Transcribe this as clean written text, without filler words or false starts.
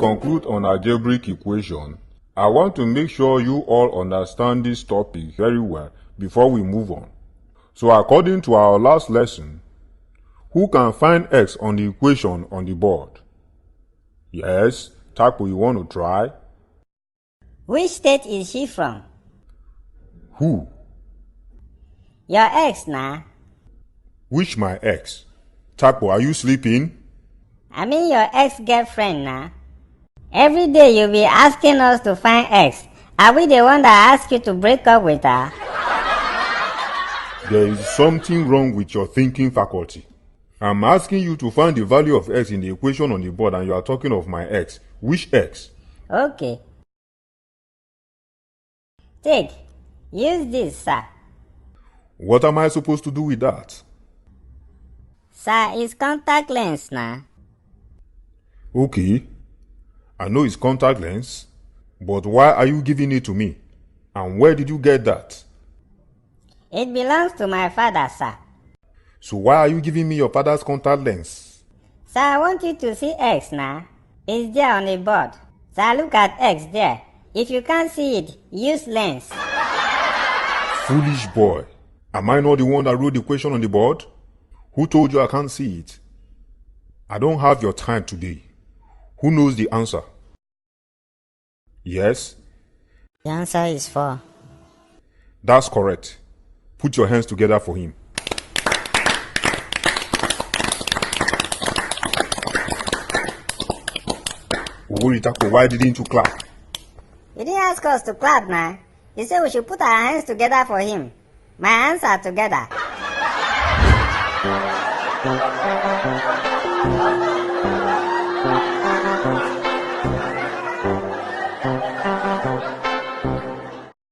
conclude on algebraic equation, I want to make sure you all understand this topic very well before we move on. So according to our last lesson, who can find x on the equation on the board? Yes, Tapo, you want to try? Which state is she from? Who? Your ex, nah. Which my ex? Tapo, are you sleeping? I mean your ex-girlfriend, nah. Every day you'll be asking us to find X. Are we the one that asked you to break up with her? There is something wrong with your thinking faculty. I'm asking you to find the value of x in the equation on the board and you are talking of my x. Which x? Okay. Take. Use this, sir. What am I supposed to do with that? Sir, it's contact lens, nah. Okay. I know it's contact lens, but why are you giving it to me? And where did you get that? It belongs to my father, sir. So why are you giving me your father's contact lens? Sir, I want you to see X now. It's there on the board. Sir, look at X there. If you can't see it, use lens. Foolish boy. Am I not the one that wrote the equation on the board? Who told you I can't see it? I don't have your time today. Who knows the answer? Yes? The answer is 4. That's correct. Put your hands together for him. Why didn't you clap? You didn't ask us to clap, nah. You said we should put our hands together for him. My hands are together.